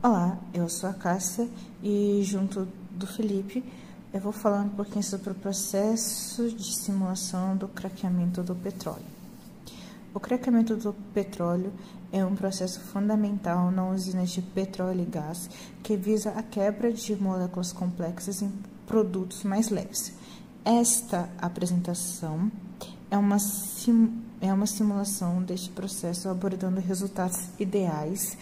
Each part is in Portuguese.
Olá, eu sou a Cássia e junto do Felipe eu vou falar um pouquinho sobre o processo de simulação do craqueamento do petróleo. O craqueamento do petróleo é um processo fundamental na usina de petróleo e gás que visa a quebra de moléculas complexas em produtos mais leves. Esta apresentação é uma simulação deste processo abordando resultados ideais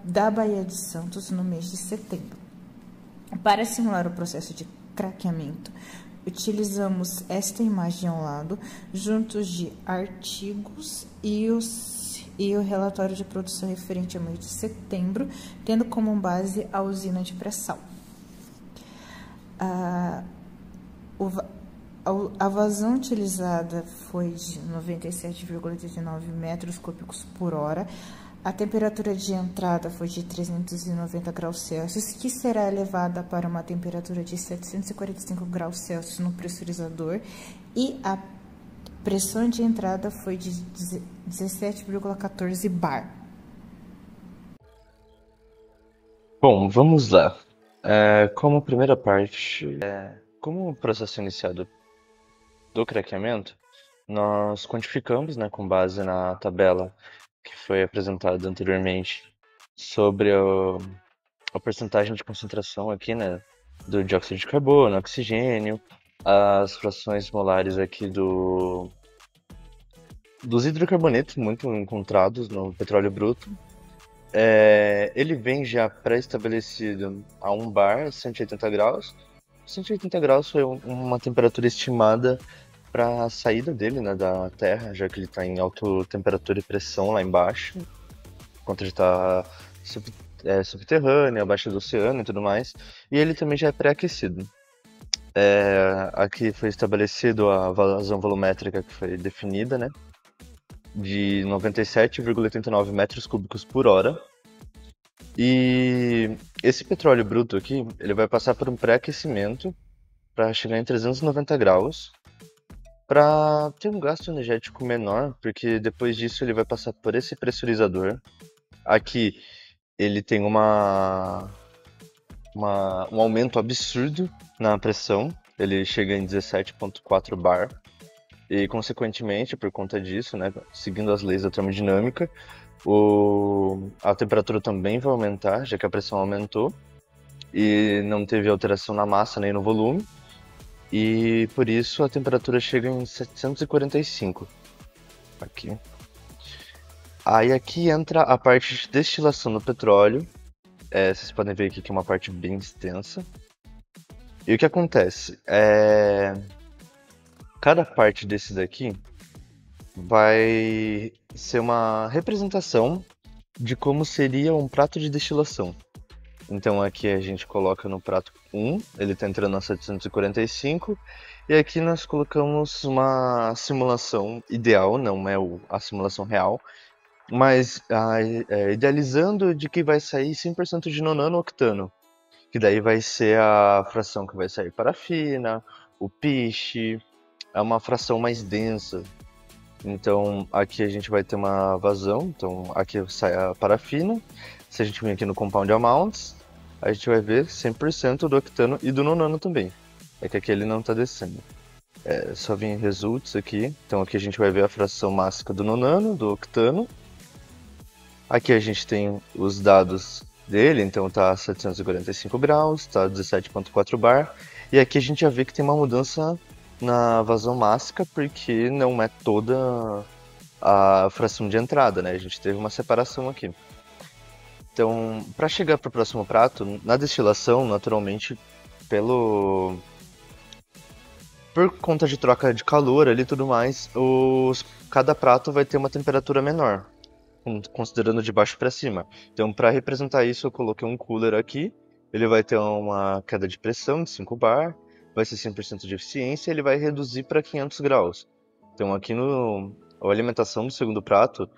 da Baía de Santos no mês de setembro. Para simular o processo de craqueamento, utilizamos esta imagem ao lado, juntos de artigos e o relatório de produção referente ao mês de setembro, tendo como base a usina de pré-sal. A vazão utilizada foi de 97,89 metros cúbicos por hora. A temperatura de entrada foi de 390 graus Celsius, que será elevada para uma temperatura de 745 graus Celsius no pressurizador, e a pressão de entrada foi de 17,14 bar. Bom, vamos lá. Como primeira parte, como o processo iniciado do craqueamento, nós quantificamos, né, com base na tabela que foi apresentada anteriormente sobre a porcentagem de concentração aqui, né, do dióxido de carbono, oxigênio, as frações molares aqui dos hidrocarbonetos muito encontrados no petróleo bruto. Ele vem já pré-estabelecido a 1 bar, 180 graus. 180 graus foi uma temperatura estimada para a saída dele, né, da Terra, já que ele está em alta temperatura e pressão lá embaixo, enquanto ele está subterrâneo, abaixo do oceano e tudo mais. E ele também já é pré-aquecido. Aqui foi estabelecido a vazão volumétrica que foi definida, né, de 97,89 metros cúbicos por hora. E esse petróleo bruto aqui, ele vai passar por um pré-aquecimento para chegar em 390 graus, para ter um gasto energético menor, porque depois disso ele vai passar por esse pressurizador. Aqui ele tem um aumento absurdo na pressão, ele chega em 17,4 bar, e consequentemente, por conta disso, né, seguindo as leis da termodinâmica, a temperatura também vai aumentar, já que a pressão aumentou e não teve alteração na massa nem no volume, e por isso a temperatura chega em 745 aqui. Aí aqui entra a parte de destilação do petróleo. Vocês podem ver aqui que é uma parte bem extensa. E o que acontece? Cada parte desse daqui vai ser uma representação de como seria um prato de destilação. Então aqui a gente coloca no prato 1, ele está entrando a 745, e aqui nós colocamos uma simulação ideal, não é a simulação real, mas idealizando de que vai sair 100% de nonano octano, que daí vai ser a fração que vai sair parafina, o piche, é uma fração mais densa. Então aqui a gente vai ter uma vazão, então aqui sai a parafina. Se a gente vir aqui no compound amounts, a gente vai ver 100% do octano e do nonano também. É que aqui ele não está descendo. Só vir em results aqui. Então aqui a gente vai ver a fração mássica do nonano, do octano. Aqui a gente tem os dados dele, então tá 745 graus, tá 17,4 bar. E aqui a gente já vê que tem uma mudança na vazão mássica, porque não é toda a fração de entrada, né? A gente teve uma separação aqui. Então, para chegar para o próximo prato, na destilação, naturalmente, por conta de troca de calor ali e tudo mais, cada prato vai ter uma temperatura menor, considerando de baixo para cima. Então, para representar isso, eu coloquei um cooler aqui. Ele vai ter uma queda de pressão de 5 bar, vai ser 100% de eficiência, e ele vai reduzir para 500 graus. Então, aqui a alimentação do segundo prato,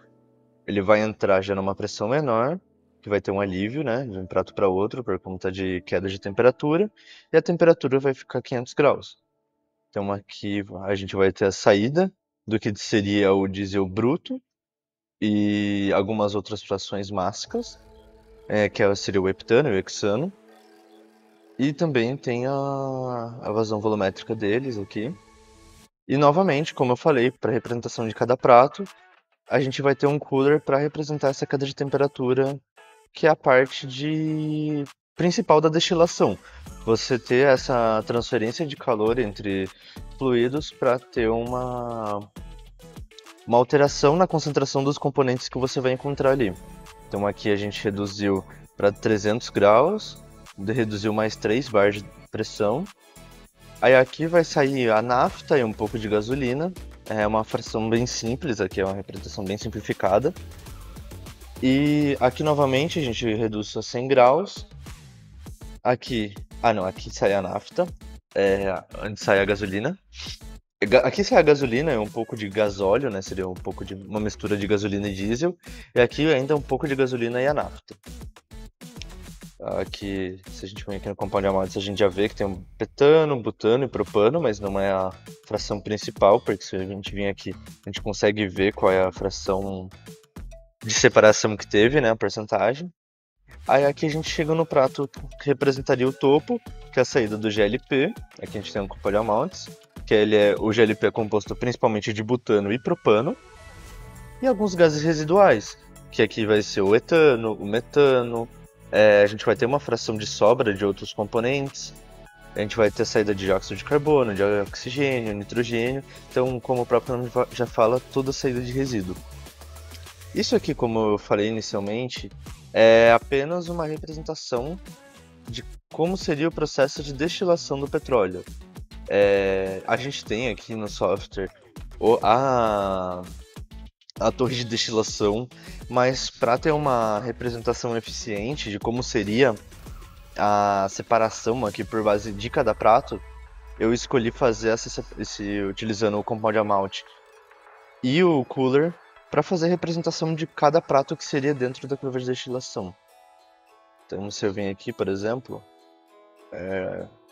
ele vai entrar já numa pressão menor, que vai ter um alívio, né, de um prato para outro por conta de queda de temperatura, e a temperatura vai ficar 500 graus. Então aqui a gente vai ter a saída do que seria o diesel bruto e algumas outras frações mássicas. seria o heptano e o hexano. E também tem a vazão volumétrica deles aqui. E novamente, como eu falei, para representação de cada prato, a gente vai ter um cooler para representar essa queda de temperatura, que é a parte principal da destilação. Você ter essa transferência de calor entre fluidos para ter uma alteração na concentração dos componentes que você vai encontrar ali. Então aqui a gente reduziu para 300 graus, reduziu mais 3 bar de pressão. Aí aqui vai sair a nafta e um pouco de gasolina. É uma fração bem simples, aqui é uma representação bem simplificada. E aqui novamente a gente reduz a 100 graus. Aqui sai a nafta, onde sai a gasolina. Aqui sai a gasolina e um pouco de gasóleo, né? Seria um pouco de uma mistura de gasolina e diesel. E aqui ainda um pouco de gasolina e a nafta. Aqui, se a gente vem aqui no compound amounts, a gente já vê que tem um petano, butano e propano, mas não é a fração principal, porque se a gente vir aqui, a gente consegue ver qual é a fração de separação que teve, né? A porcentagem. Aí aqui a gente chega no prato que representaria o topo, que é a saída do GLP. Aqui a gente tem um compound amounts, que o GLP é composto principalmente de butano e propano, e alguns gases residuais, que aqui vai ser o etano, o metano. A gente vai ter uma fração de sobra de outros componentes. A gente vai ter a saída de dióxido de carbono, de oxigênio, nitrogênio. Então, como o próprio nome já fala, toda a saída de resíduo. Isso aqui, como eu falei inicialmente, é apenas uma representação de como seria o processo de destilação do petróleo. A gente tem aqui no software a torre de destilação, mas para ter uma representação eficiente de como seria a separação aqui por base de cada prato, eu escolhi fazer utilizando o compound amount e o cooler para fazer a representação de cada prato que seria dentro da curva de destilação. Então, se eu venho aqui, por exemplo,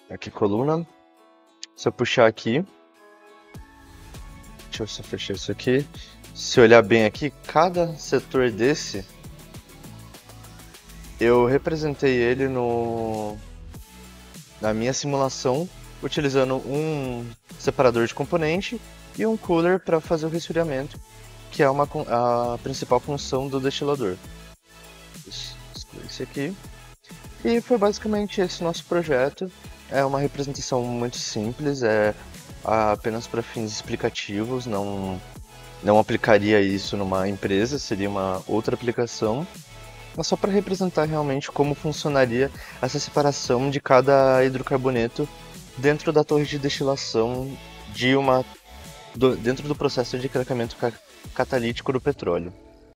aqui coluna, se eu puxar aqui, deixa eu só fechar isso aqui. Se olhar bem aqui, cada setor desse, eu representei ele na minha simulação, utilizando um separador de componente e um cooler para fazer o resfriamento, que é a principal função do destilador. Excluir esse aqui. E foi basicamente esse nosso projeto. É uma representação muito simples, apenas para fins explicativos, não aplicaria isso numa empresa, seria uma outra aplicação, mas só para representar realmente como funcionaria essa separação de cada hidrocarboneto dentro da torre de destilação dentro do processo de craqueamento catalítico do petróleo.